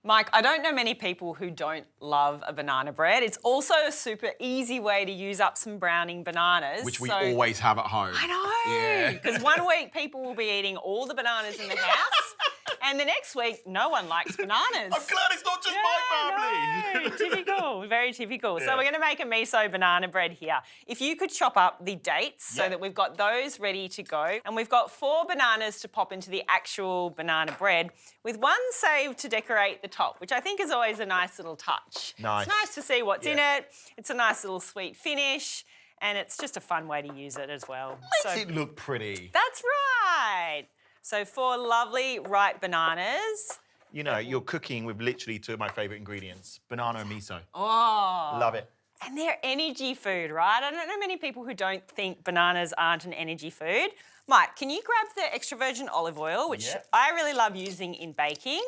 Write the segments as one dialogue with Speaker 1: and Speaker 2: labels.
Speaker 1: Mike, I don't know many people who don't love a banana bread. It's also a super easy way to use up some browning bananas.
Speaker 2: Which we always have at home.
Speaker 1: I know, because one week people will be eating all the bananas in the house and the next week no one likes bananas.
Speaker 2: I'm glad it's not just my family.
Speaker 1: No, typical, very typical. So we're going to make a miso banana bread here. If you could chop up the dates so that we've got those ready to go, and we've got 4 bananas to pop into the actual banana bread with 1 saved to decorate the top, which I think is always a nice little touch.
Speaker 2: Nice.
Speaker 1: It's nice to see what's in it. It's a nice little sweet finish, and it's just a fun way to use it as well.
Speaker 2: Makes it look pretty.
Speaker 1: That's right. So 4 lovely ripe bananas.
Speaker 2: You know, you're cooking with literally 2 of my favourite ingredients, banana and miso.
Speaker 1: Oh.
Speaker 2: Love it.
Speaker 1: And they're energy food, right? I don't know many people who don't think bananas aren't an energy food. Mike, can you grab the extra virgin olive oil, which I really love using in baking.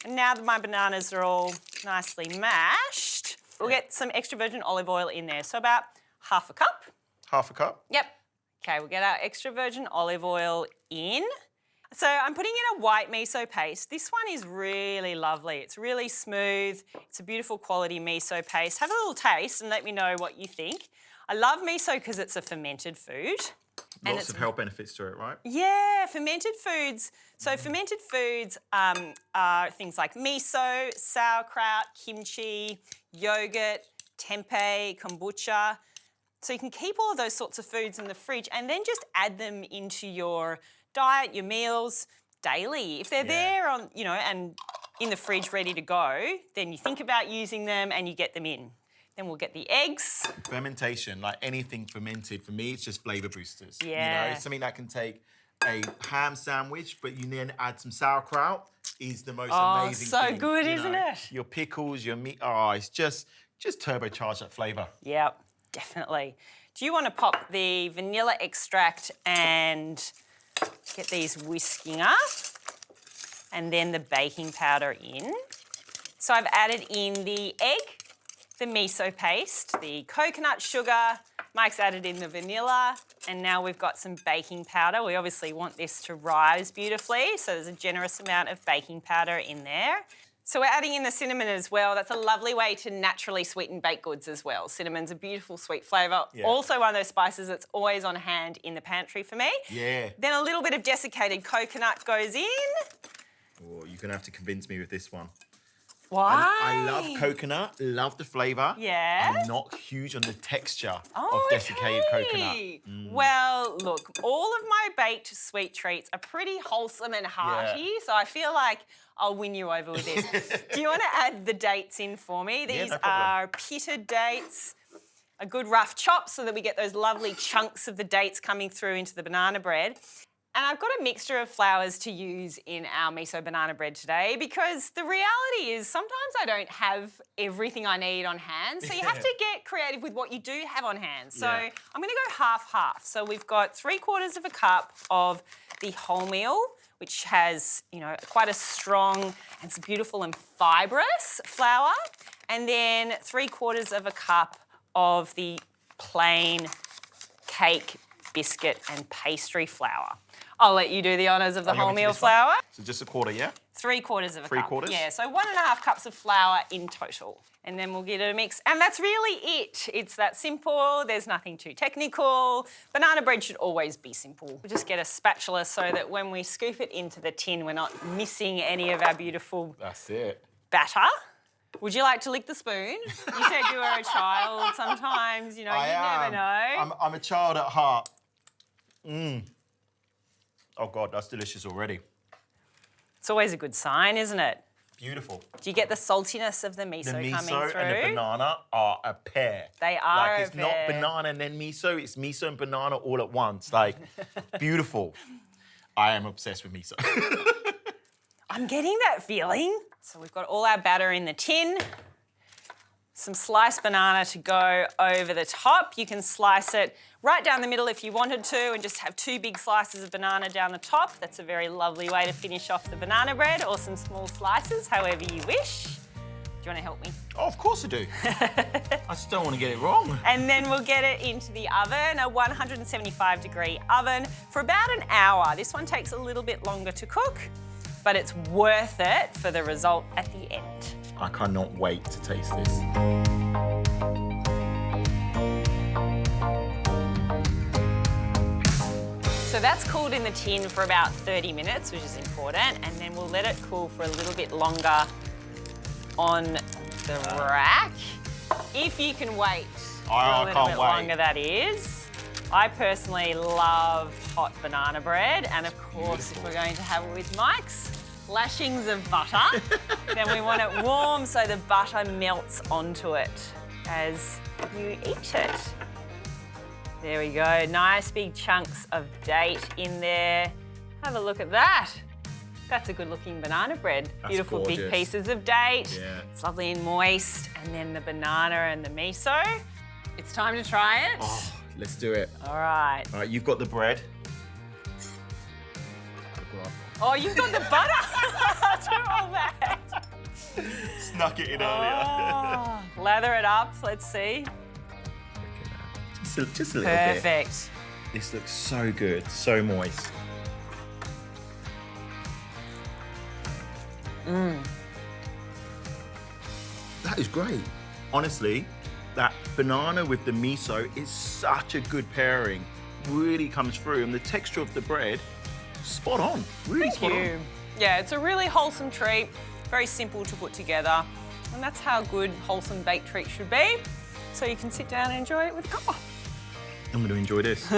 Speaker 1: And now that my bananas are all nicely mashed, we'll get some extra virgin olive oil in there. So about half a cup.
Speaker 2: Half a cup?
Speaker 1: Yep. Okay, we'll get our extra virgin olive oil in. So I'm putting in a white miso paste. This one is really lovely. It's really smooth. It's a beautiful quality miso paste. Have a little taste and let me know what you think. I love miso because it's a fermented food.
Speaker 2: Lots of health benefits to it, right?
Speaker 1: Yeah, fermented foods. So fermented foods are things like miso, sauerkraut, kimchi, yogurt, tempeh, kombucha. So you can keep all of those sorts of foods in the fridge and then just add them into your diet, your meals daily. If they're there on, you know, and in the fridge ready to go, then you think about using them and you get them in. Then we'll get the eggs.
Speaker 2: Fermentation, like anything fermented, for me, it's just flavour boosters.
Speaker 1: Yeah.
Speaker 2: You know, something that can take a ham sandwich, but you then add some sauerkraut is the most amazing thing.
Speaker 1: so good, isn't it?
Speaker 2: Your pickles, your meat, it's just turbocharge that flavour.
Speaker 1: Yep, definitely. Do you want to pop the vanilla extract and get these whisking up? And then the baking powder in. So I've added in the egg, the miso paste, the coconut sugar, Mike's added in the vanilla, and now we've got some baking powder. We obviously want this to rise beautifully, so there's a generous amount of baking powder in there. So we're adding in the cinnamon as well. That's a lovely way to naturally sweeten baked goods as well. Cinnamon's a beautiful sweet flavour. Yeah. Also one of those spices that's always on hand in the pantry for me.
Speaker 2: Yeah.
Speaker 1: Then a little bit of desiccated coconut goes in.
Speaker 2: Oh, you're going to have to convince me with this one.
Speaker 1: Why?
Speaker 2: I love coconut, love the flavour.
Speaker 1: Yeah.
Speaker 2: I'm not huge on the texture of desiccated coconut.
Speaker 1: Well, look, all of my baked sweet treats are pretty wholesome and hearty, so I feel like I'll win you over with this. Do you want to add the dates in for me? These are pitted dates, a good rough chop so that we get those lovely chunks of the dates coming through into the banana bread. And I've got a mixture of flours to use in our miso banana bread today because the reality is sometimes I don't have everything I need on hand. So you have to get creative with what you do have on hand. So I'm going to go half-half. So we've got 3/4 of a cup of the wholemeal, which has, you know, quite a strong and it's beautiful and fibrous flour. And then 3/4 of a cup of the plain cake, biscuit and pastry flour. I'll let you do the honours of the wholemeal flour.
Speaker 2: So just 1/4, yeah?
Speaker 1: 3/4 of a cup.
Speaker 2: 3/4?
Speaker 1: Yeah, so 1.5 cups of flour in total. And then we'll give it a mix. And that's really it. It's that simple. There's nothing too technical. Banana bread should always be simple. We'll just get a spatula so that when we scoop it into the tin, we're not missing any of our beautiful batter. Would you like to lick the spoon? You said you were a child sometimes, you know, you never know.
Speaker 2: I'm a child at heart. Oh, God, that's delicious already.
Speaker 1: It's always a good sign, isn't it?
Speaker 2: Beautiful.
Speaker 1: Do you get the saltiness of the miso coming through?
Speaker 2: The miso and the banana are a pair.
Speaker 1: They are
Speaker 2: like, it's not banana and then miso, it's miso and banana all at once. Like, beautiful. I am obsessed with miso.
Speaker 1: I'm getting that feeling. So we've got all our batter in the tin. Some sliced banana to go over the top. You can slice it right down the middle if you wanted to and just have 2 big slices of banana down the top. That's a very lovely way to finish off the banana bread, or some small slices, however you wish. Do you want to help me?
Speaker 2: Oh, of course I do. I just don't want to get it wrong.
Speaker 1: And then we'll get it into the oven, a 175-degree oven, for about an hour. This one takes a little bit longer to cook. but it's worth it for the result at the end.
Speaker 2: I cannot wait to taste this.
Speaker 1: So that's cooled in the tin for about 30 minutes, which is important, and then we'll let it cool for a little bit longer on the rack. If you can wait for a little bit longer, that is. I personally love hot banana bread, and of course, if we're going to have it with Mike's lashings of butter, then we want it warm so the butter melts onto it as you eat it. There we go, nice big chunks of date in there. Have a look at that. That's a good looking banana bread.
Speaker 2: That's
Speaker 1: beautiful
Speaker 2: gorgeous.
Speaker 1: Big pieces of date.
Speaker 2: Yeah.
Speaker 1: It's lovely and moist. And then the banana and the miso. It's time to try it.
Speaker 2: Oh, let's do it.
Speaker 1: All right.
Speaker 2: All right, you've got the bread.
Speaker 1: Oh, you've got the butter. Do all that.
Speaker 2: Snuck it in earlier.
Speaker 1: Oh, lather it up, let's see.
Speaker 2: Just a little bit.
Speaker 1: Perfect.
Speaker 2: This looks so good, so moist. That is great. Honestly, that banana with the miso is such a good pairing. Really comes through, and the texture of the bread, spot on. Really spot on.
Speaker 1: Yeah, it's a really wholesome treat. Very simple to put together. And that's how good wholesome baked treats should be. So you can sit down and enjoy it with cuppa.
Speaker 2: I'm going to enjoy this.